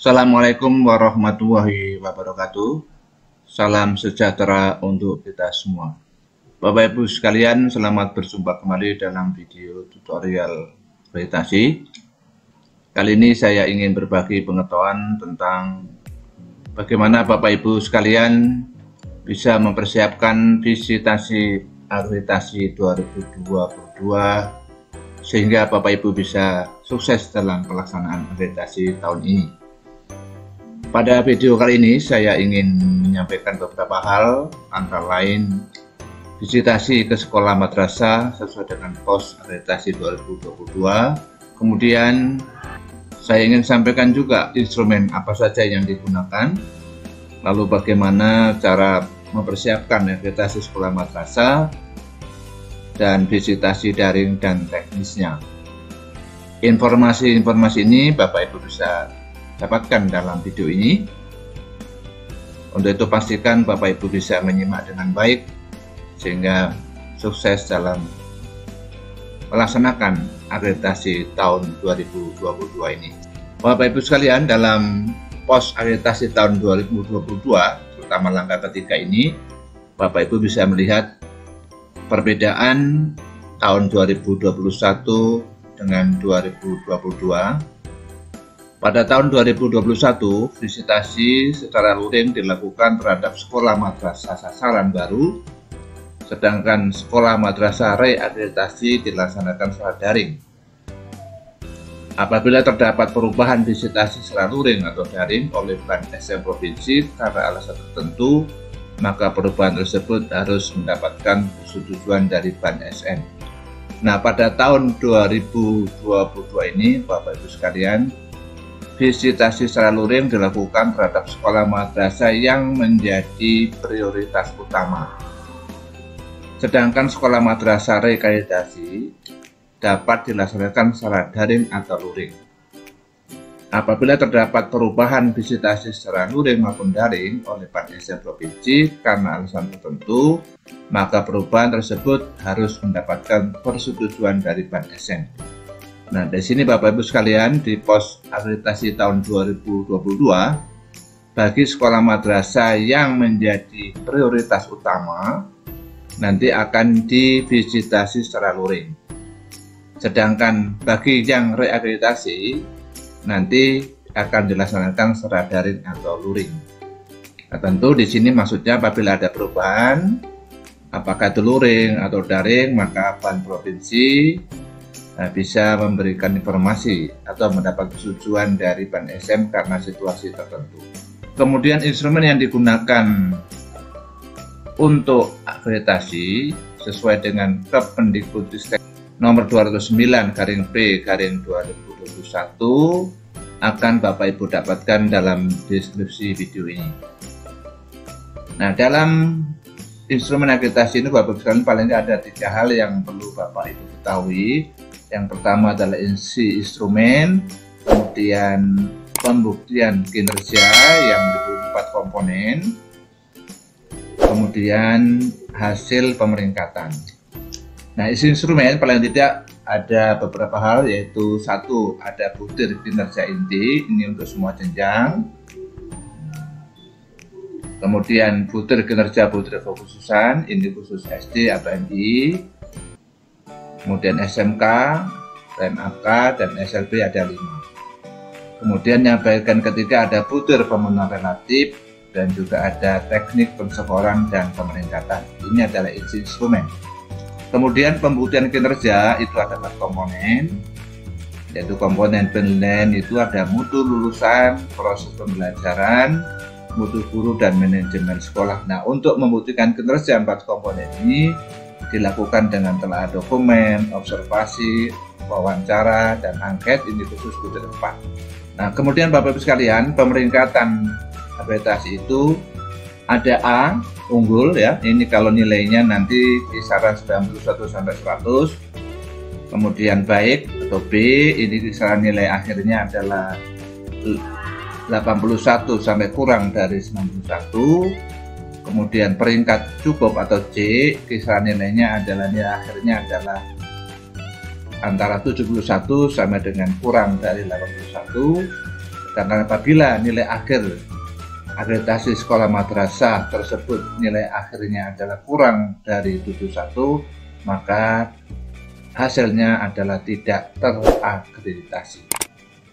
Assalamualaikum warahmatullahi wabarakatuh. Salam sejahtera untuk kita semua. Bapak Ibu sekalian, selamat berjumpa kembali dalam video tutorial gravitasi. Kali ini saya ingin berbagi pengetahuan tentang bagaimana Bapak Ibu sekalian bisa mempersiapkan visitasi gravitasi 2022 sehingga Bapak Ibu bisa sukses dalam pelaksanaan gravitasi tahun ini. Pada video kali ini saya ingin menyampaikan beberapa hal, antara lain visitasi ke sekolah madrasah sesuai dengan pos gravitasi 2022. Kemudian saya ingin sampaikan juga instrumen apa saja yang digunakan, lalu bagaimana cara mempersiapkan gravitasi sekolah madrasah, dan visitasi daring dan teknisnya. Informasi-informasi ini Bapak Ibu bisa dapatkan dalam video ini. Untuk itu pastikan Bapak Ibu bisa menyimak dengan baik sehingga sukses dalam melaksanakan akreditasi tahun 2022 ini. Bapak Ibu sekalian, dalam pos akreditasi tahun 2022 terutama langkah ketiga ini, Bapak Ibu bisa melihat perbedaan tahun 2021 dengan 2022. Pada tahun 2021, visitasi secara luring dilakukan terhadap sekolah madrasah sasaran baru, sedangkan sekolah madrasah reakreditasi dilaksanakan secara daring. Apabila terdapat perubahan visitasi secara luring atau daring oleh BAN-SM provinsi karena alasan tertentu, maka perubahan tersebut harus mendapatkan persetujuan dari BAN-SM. Nah, pada tahun 2022 ini, Bapak Ibu sekalian, visitasi secara luring dilakukan terhadap sekolah madrasah yang menjadi prioritas utama. Sedangkan sekolah madrasah reakreditasi dapat dilaksanakan secara daring atau luring. Apabila terdapat perubahan visitasi secara luring maupun daring oleh BAN-SM provinsi karena alasan tertentu, maka perubahan tersebut harus mendapatkan persetujuan dari BAN-SM. Nah, di sini Bapak Ibu sekalian, di pos akreditasi tahun 2022, bagi sekolah madrasah yang menjadi prioritas utama, nanti akan divisitasi secara luring. Sedangkan bagi yang reakreditasi, nanti akan dilaksanakan secara daring atau luring. Nah, tentu di sini maksudnya apabila ada perubahan, apakah itu luring atau daring, maka BAN provinsi bisa memberikan informasi atau mendapat persetujuan dari BAN-SM karena situasi tertentu. Kemudian instrumen yang digunakan untuk akreditasi sesuai dengan Kependikbudristek nomor 209/P/2021 akan Bapak Ibu dapatkan dalam deskripsi video ini. Nah, dalam instrumen akreditasi ini Bapak Ibu sekalian paling tidak ada 3 hal yang perlu Bapak Ibu ketahui. Yang pertama adalah isi instrumen, kemudian pembuktian kinerja yang berupa 4 komponen, kemudian hasil pemeringkatan. Nah, isi instrumen paling tidak ada beberapa hal, yaitu 1, ada butir kinerja inti, ini untuk semua jenjang. Kemudian butir kinerja butir kekhususan, ini khusus SD atau MI. Kemudian SMK, MAK, dan SLB ada 5. Kemudian yang bagian ketiga ada butir pemenuhan relatif, dan juga ada teknik penskoran dan pemeringkatan. Ini adalah isi instrumen. Kemudian pembuktian kinerja itu ada 4 komponen, yaitu komponen penilaian itu ada mutu lulusan, proses pembelajaran, mutu guru, dan manajemen sekolah. Nah, untuk membuktikan kinerja 4 komponen ini dilakukan dengan telah dokumen, observasi, wawancara, dan angket, ini khusus butir 4. Nah, kemudian Bapak Ibu sekalian, pemeringkatan akreditasi itu ada A, unggul ya, ini kalau nilainya nanti kisaran 91 sampai 100. Kemudian baik atau B, ini kisaran nilai akhirnya adalah 81 sampai kurang dari 91. Kemudian peringkat cukup atau C, kisaran nilainya adalah nilai akhirnya adalah antara 71 sampai dengan kurang dari 81. Sedangkan apabila nilai akhir akreditasi sekolah madrasah tersebut nilai akhirnya adalah kurang dari 71, maka hasilnya adalah tidak terakreditasi.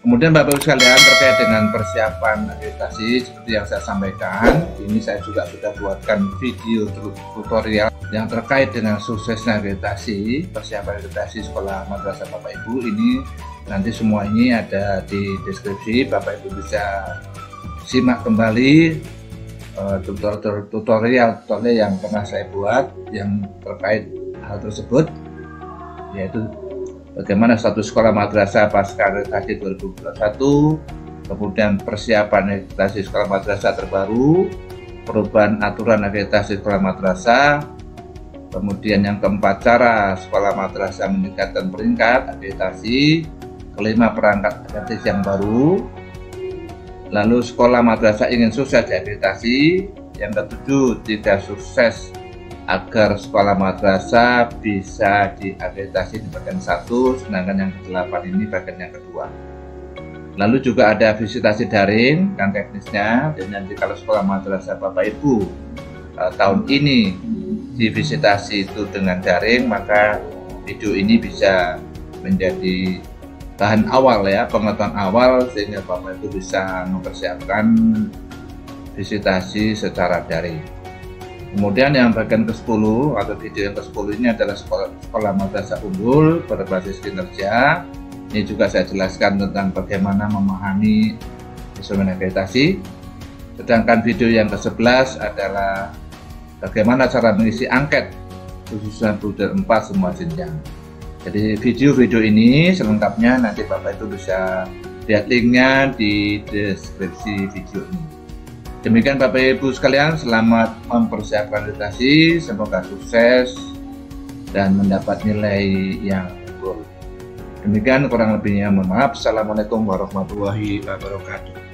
Kemudian Bapak Ibu sekalian, terkait dengan persiapan akreditasi seperti yang saya sampaikan, ini saya juga sudah buatkan video tutorial yang terkait dengan suksesnya akreditasi, persiapan akreditasi sekolah madrasah Bapak Ibu. Ini nanti semua ini ada di deskripsi, Bapak Ibu bisa simak kembali tutorial yang pernah saya buat yang terkait hal tersebut, yaitu bagaimana status sekolah madrasah pasca akreditasi 2021, kemudian persiapan akreditasi sekolah madrasah terbaru, perubahan aturan akreditasi sekolah madrasah, kemudian yang keempat, cara sekolah madrasah meningkatkan peringkat akreditasi, kelima, perangkat akreditasi yang baru, lalu sekolah madrasah ingin sukses diakreditasi, yang ketujuh, tidak sukses agar sekolah madrasah bisa diakreditasi di bagian 1, sedangkan yang ke-8 ini bagian yang kedua. Lalu juga ada visitasi daring dan teknisnya. Dan nanti kalau sekolah madrasah Bapak Ibu tahun ini divisitasi itu dengan daring, maka video ini bisa menjadi bahan awal ya, pengetahuan awal, sehingga Bapak Ibu bisa mempersiapkan visitasi secara daring. Kemudian yang bagian ke-10 atau video yang ke-10 ini adalah sekolah madrasah unggul berbasis kinerja. Ini juga saya jelaskan tentang bagaimana memahami instrumen akreditasi. Sedangkan video yang ke-11 adalah bagaimana cara mengisi angket khususnya Bruder 4 semua jenjang. Jadi video-video ini selengkapnya nanti Bapak Ibu bisa lihat linknya di deskripsi video ini. Demikian Bapak Ibu sekalian, selamat mempersiapkan akreditasi, semoga sukses dan mendapat nilai yang unggul. Demikian kurang lebihnya, mohon maaf. Assalamualaikum warahmatullahi wabarakatuh.